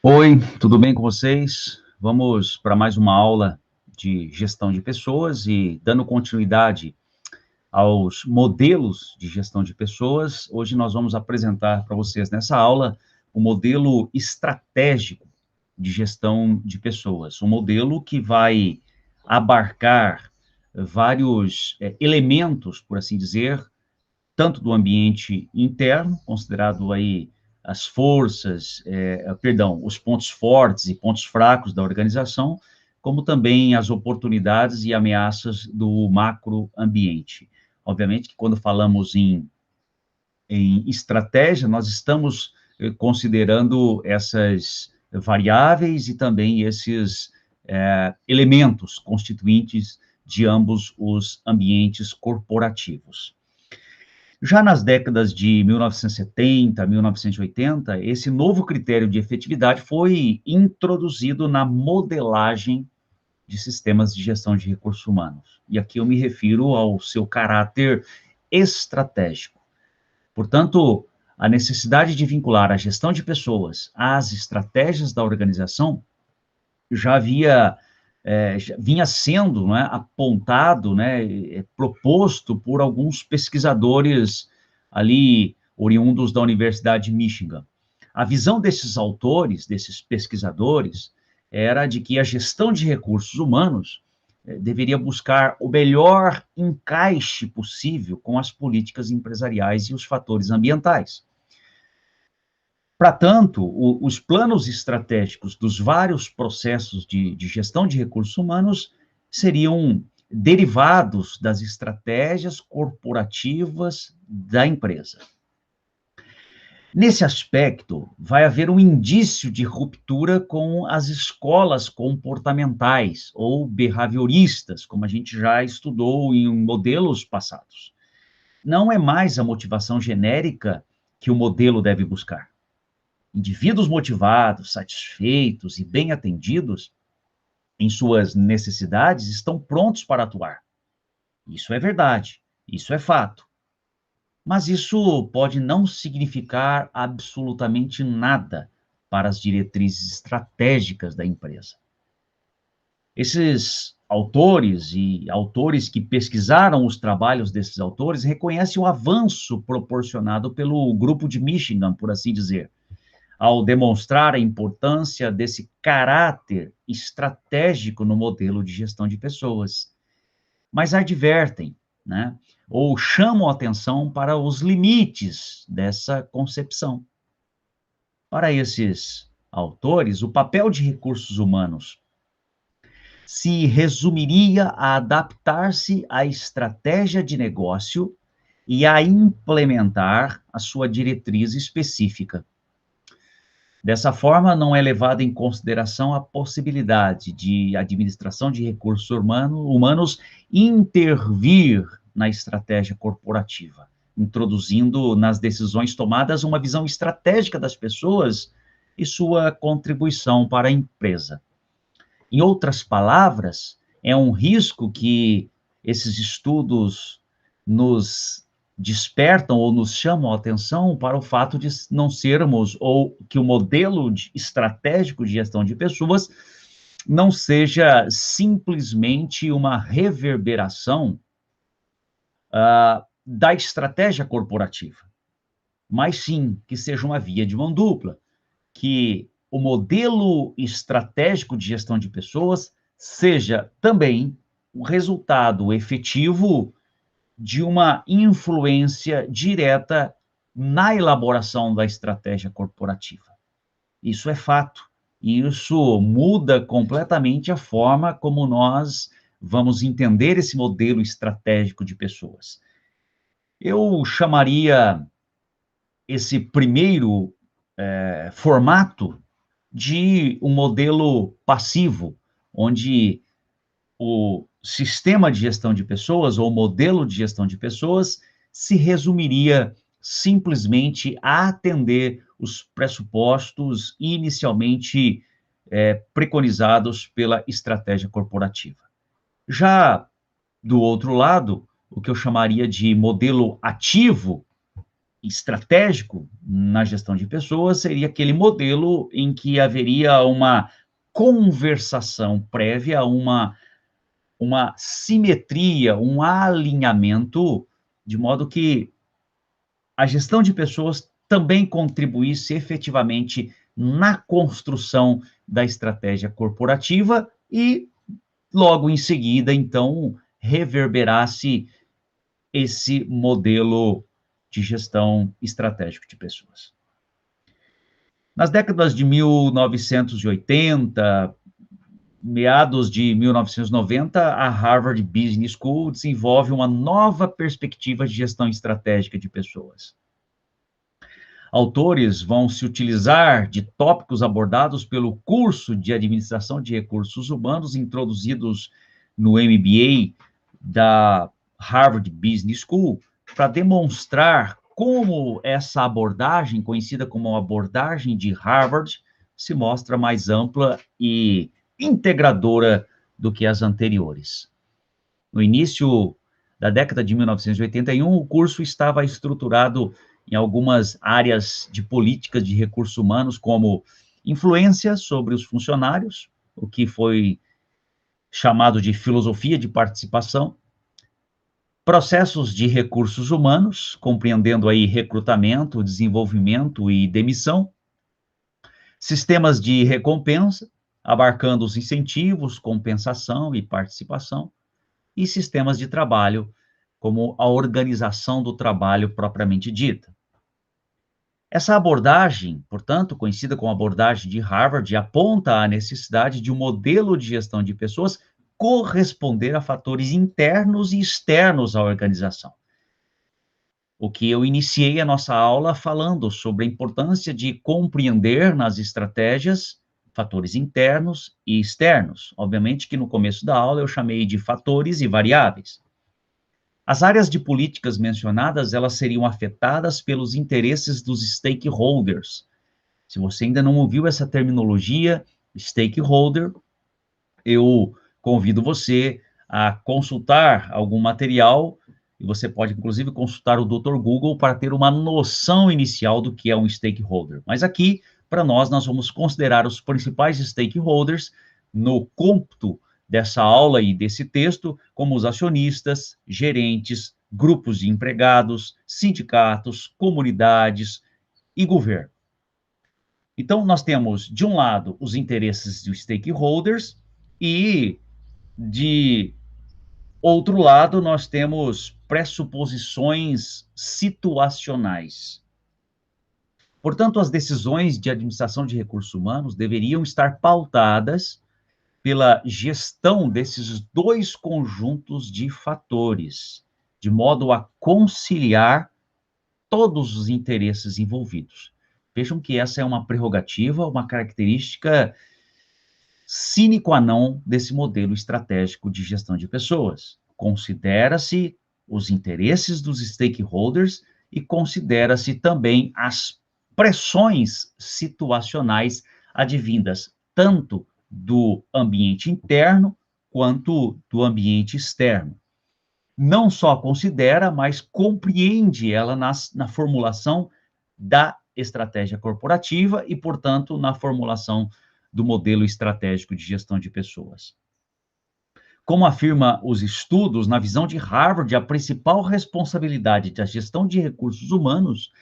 Oi, tudo bem com vocês? Vamos para mais uma aula de gestão de pessoas e dando continuidade aos modelos de gestão de pessoas. Hoje nós vamos apresentar para vocês nessa aula o modelo estratégico de gestão de pessoas, um modelo que vai abarcar vários elementos, por assim dizer, tanto do ambiente interno, considerado aí as forças, os pontos fortes e pontos fracos da organização, como também as oportunidades e ameaças do macroambiente. Obviamente que quando falamos em estratégia, nós estamos considerando essas variáveis e também esses elementos constituintes de ambos os ambientes corporativos. Já nas décadas de 1970, 1980, esse novo critério de efetividade foi introduzido na modelagem de sistemas de gestão de recursos humanos. E aqui eu me refiro ao seu caráter estratégico. Portanto, a necessidade de vincular a gestão de pessoas às estratégias da organização já vinha sendo, né, apontado, né, proposto por alguns pesquisadores ali oriundos da Universidade de Michigan. A visão desses autores, desses pesquisadores, era de que a gestão de recursos humanos deveria buscar o melhor encaixe possível com as políticas empresariais e os fatores ambientais. Para tanto, os planos estratégicos dos vários processos de gestão de recursos humanos seriam derivados das estratégias corporativas da empresa. Nesse aspecto, vai haver um indício de ruptura com as escolas comportamentais ou behavioristas, como a gente já estudou em modelos passados. Não é mais a motivação genérica que o modelo deve buscar. Indivíduos motivados, satisfeitos e bem atendidos em suas necessidades estão prontos para atuar. Isso é verdade, isso é fato. Mas isso pode não significar absolutamente nada para as diretrizes estratégicas da empresa. Esses autores e autores que pesquisaram os trabalhos desses autores reconhecem o avanço proporcionado pelo grupo de Michigan, por assim dizer, ao demonstrar a importância desse caráter estratégico no modelo de gestão de pessoas. Mas advertem, né, ou chamam a atenção para os limites dessa concepção. Para esses autores, o papel de recursos humanos se resumiria a adaptar-se à estratégia de negócio e a implementar a sua diretriz específica. Dessa forma, não é levada em consideração a possibilidade de administração de recursos humanos intervir na estratégia corporativa, introduzindo nas decisões tomadas uma visão estratégica das pessoas e sua contribuição para a empresa. Em outras palavras, é um risco que esses estudos nos despertam ou nos chamam a atenção para o fato de não sermos, ou que o modelo estratégico de gestão de pessoas não seja simplesmente uma reverberação da estratégia corporativa, mas sim que seja uma via de mão dupla, que o modelo estratégico de gestão de pessoas seja também o resultado efetivo de uma influência direta na elaboração da estratégia corporativa. Isso é fato. E isso muda completamente a forma como nós vamos entender esse modelo estratégico de pessoas. Eu chamaria esse primeiro formato de um modelo passivo, onde o sistema de gestão de pessoas, ou modelo de gestão de pessoas, se resumiria simplesmente a atender os pressupostos inicialmente preconizados pela estratégia corporativa. Já do outro lado, o que eu chamaria de modelo ativo, estratégico na gestão de pessoas seria aquele modelo em que haveria uma conversação prévia, uma simetria, um alinhamento, de modo que a gestão de pessoas também contribuísse efetivamente na construção da estratégia corporativa e, logo em seguida, então, reverberasse esse modelo de gestão estratégica de pessoas. Nas décadas de 1980, meados de 1990, a Harvard Business School desenvolve uma nova perspectiva de gestão estratégica de pessoas. Autores vão se utilizar de tópicos abordados pelo curso de Administração de Recursos Humanos, introduzidos no MBA da Harvard Business School, para demonstrar como essa abordagem, conhecida como a abordagem de Harvard, se mostra mais ampla e integradora do que as anteriores. No início da década de 1981, o curso estava estruturado em algumas áreas de políticas de recursos humanos, como influência sobre os funcionários, o que foi chamado de filosofia de participação, processos de recursos humanos, compreendendo aí recrutamento, desenvolvimento e demissão, sistemas de recompensa, abarcando os incentivos, compensação e participação, e sistemas de trabalho, como a organização do trabalho propriamente dita. Essa abordagem, portanto, conhecida como abordagem de Harvard, aponta à necessidade de um modelo de gestão de pessoas corresponder a fatores internos e externos à organização. O que eu iniciei a nossa aula falando sobre a importância de compreender nas estratégias fatores internos e externos. Obviamente que no começo da aula eu chamei de fatores e variáveis. As áreas de políticas mencionadas, elas seriam afetadas pelos interesses dos stakeholders. Se você ainda não ouviu essa terminologia, stakeholder, eu convido você a consultar algum material, e você pode, inclusive, consultar o Dr. Google para ter uma noção inicial do que é um stakeholder. Mas aqui, para nós vamos considerar os principais stakeholders no cômputo dessa aula e desse texto, como os acionistas, gerentes, grupos de empregados, sindicatos, comunidades e governo. Então, nós temos, de um lado, os interesses dos stakeholders e, de outro lado, nós temos pressuposições situacionais. Portanto, as decisões de administração de recursos humanos deveriam estar pautadas pela gestão desses dois conjuntos de fatores, de modo a conciliar todos os interesses envolvidos. Vejam que essa é uma prerrogativa, uma característica sine qua non desse modelo estratégico de gestão de pessoas. Considera-se os interesses dos stakeholders e considera-se também as pressões situacionais advindas tanto do ambiente interno quanto do ambiente externo. Não só considera, mas compreende ela na formulação da estratégia corporativa e, portanto, na formulação do modelo estratégico de gestão de pessoas. Como afirma os estudos, na visão de Harvard, a principal responsabilidade da gestão de recursos humanos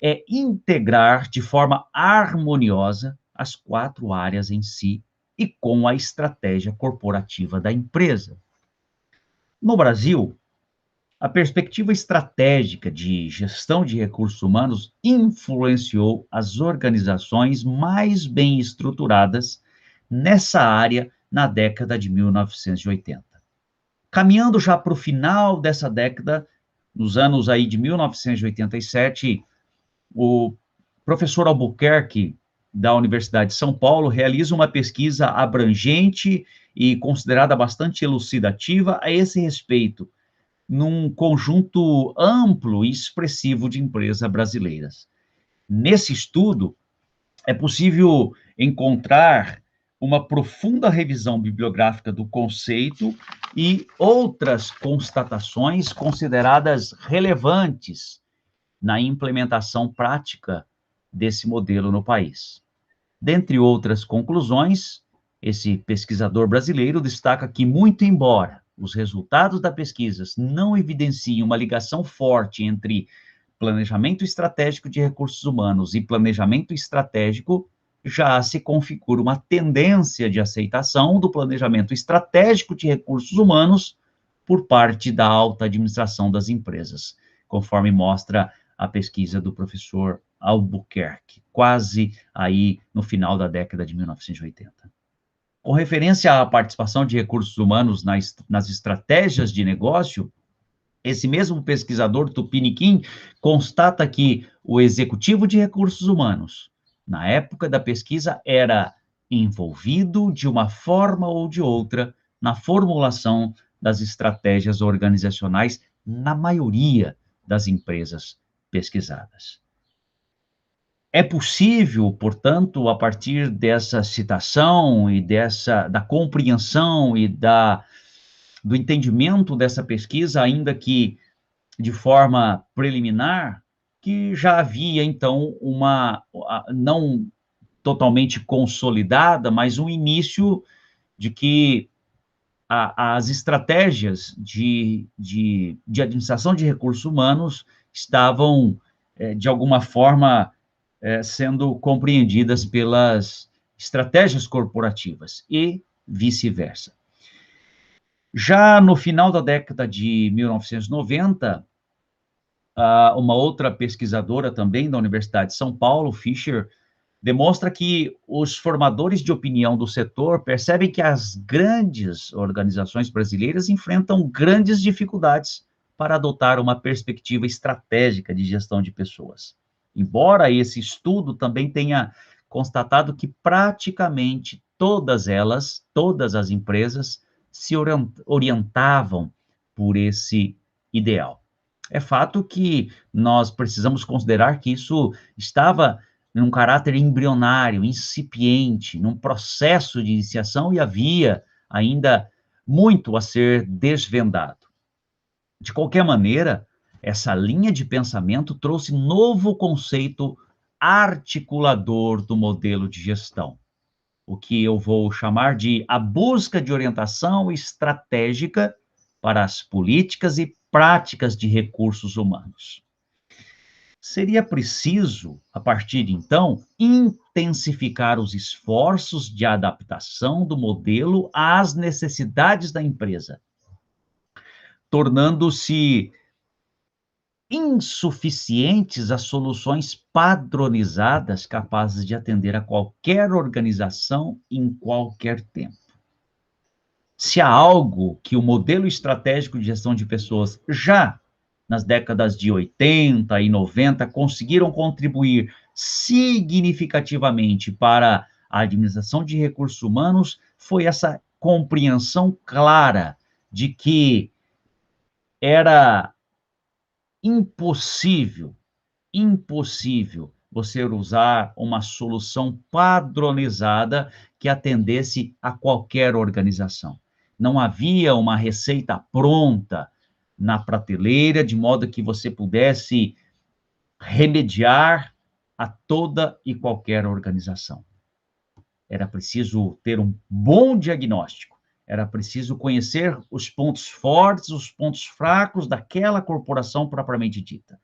é integrar de forma harmoniosa as 4 áreas em si e com a estratégia corporativa da empresa. No Brasil, a perspectiva estratégica de gestão de recursos humanos influenciou as organizações mais bem estruturadas nessa área na década de 1980. Caminhando já para o final dessa década, nos anos aí de 1987, o professor Albuquerque, da Universidade de São Paulo, realiza uma pesquisa abrangente e considerada bastante elucidativa a esse respeito, num conjunto amplo e expressivo de empresas brasileiras. Nesse estudo, é possível encontrar uma profunda revisão bibliográfica do conceito e outras constatações consideradas relevantes na implementação prática desse modelo no país. Dentre outras conclusões, esse pesquisador brasileiro destaca que, muito embora os resultados da pesquisa não evidenciem uma ligação forte entre planejamento estratégico de recursos humanos e planejamento estratégico, já se configura uma tendência de aceitação do planejamento estratégico de recursos humanos por parte da alta administração das empresas, conforme mostra a pesquisa do professor Albuquerque, quase aí no final da década de 1980. Com referência à participação de recursos humanos nas estratégias de negócio, esse mesmo pesquisador Tupiniquim constata que o executivo de recursos humanos, na época da pesquisa, era envolvido de uma forma ou de outra na formulação das estratégias organizacionais na maioria das empresas pesquisadas. É possível, portanto, a partir dessa citação e da compreensão e do entendimento dessa pesquisa, ainda que de forma preliminar, que já havia, então, não totalmente consolidada, mas um início de que as estratégias de administração de recursos humanos estavam, de alguma forma, sendo compreendidas pelas estratégias corporativas e vice-versa. Já no final da década de 1990, uma outra pesquisadora também da Universidade de São Paulo, Fischer, demonstra que os formadores de opinião do setor percebem que as grandes organizações brasileiras enfrentam grandes dificuldades para adotar uma perspectiva estratégica de gestão de pessoas. Embora esse estudo também tenha constatado que praticamente todas as empresas, se orientavam por esse ideal. É fato que nós precisamos considerar que isso estava num caráter embrionário, incipiente, num processo de iniciação, e havia ainda muito a ser desvendado. De qualquer maneira, essa linha de pensamento trouxe novo conceito articulador do modelo de gestão, o que eu vou chamar de a busca de orientação estratégica para as políticas e práticas de recursos humanos. Seria preciso, a partir de então, intensificar os esforços de adaptação do modelo às necessidades da empresa, tornando-se insuficientes as soluções padronizadas capazes de atender a qualquer organização em qualquer tempo. Se há algo que o modelo estratégico de gestão de pessoas já nas décadas de 80 e 90 conseguiram contribuir significativamente para a administração de recursos humanos, foi essa compreensão clara de que era impossível você usar uma solução padronizada que atendesse a qualquer organização. Não havia uma receita pronta na prateleira, de modo que você pudesse remediar a toda e qualquer organização. Era preciso ter um bom diagnóstico, era preciso conhecer os pontos fortes, os pontos fracos daquela corporação propriamente dita.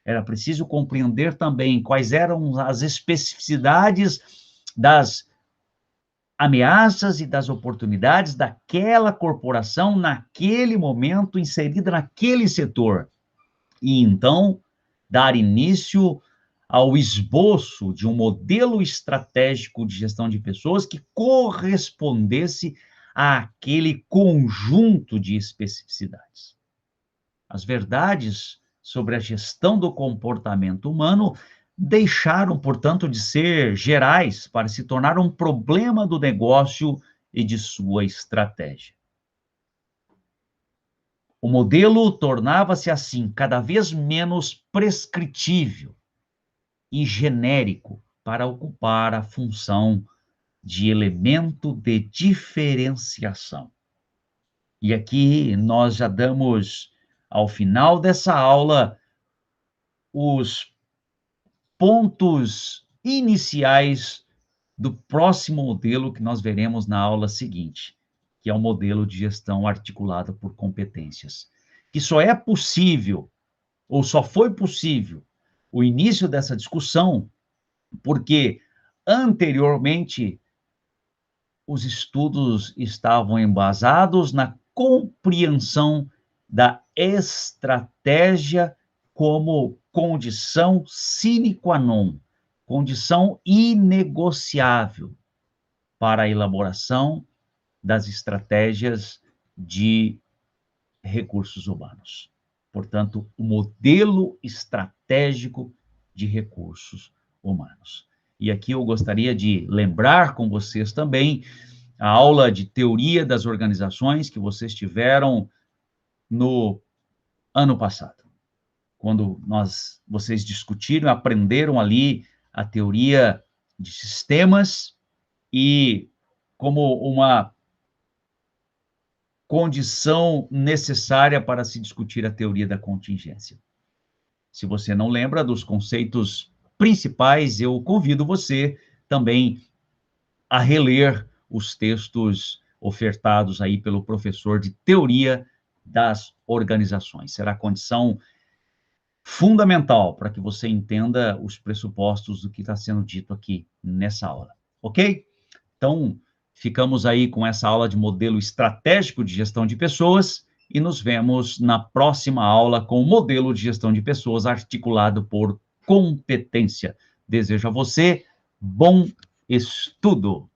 Era preciso compreender também quais eram as especificidades das ameaças e das oportunidades daquela corporação naquele momento, inserida naquele setor. E então, dar início ao esboço de um modelo estratégico de gestão de pessoas que correspondesse àquele conjunto de especificidades. As verdades sobre a gestão do comportamento humano deixaram, portanto, de ser gerais para se tornar um problema do negócio e de sua estratégia. O modelo tornava-se, assim, cada vez menos prescritível e genérico para ocupar a função de elemento de diferenciação. E aqui nós já damos, ao final dessa aula, os pontos iniciais do próximo modelo que nós veremos na aula seguinte, que é o modelo de gestão articulada por competências, que só é possível, ou só foi possível, o início dessa discussão, porque anteriormente os estudos estavam embasados na compreensão da estratégia como condição sine qua non, condição inegociável para a elaboração das estratégias de recursos humanos. Portanto, o modelo estratégico de recursos humanos. E aqui eu gostaria de lembrar com vocês também a aula de teoria das organizações que vocês tiveram no ano passado, quando vocês discutiram, aprenderam ali a teoria de sistemas e como uma condição necessária para se discutir a teoria da contingência. Se você não lembra dos conceitos principais, eu convido você também a reler os textos ofertados aí pelo professor de teoria das organizações. Será condição fundamental para que você entenda os pressupostos do que está sendo dito aqui nessa aula, ok? Então, ficamos aí com essa aula de modelo estratégico de gestão de pessoas e nos vemos na próxima aula com o modelo de gestão de pessoas articulado por competência. Desejo a você bom estudo!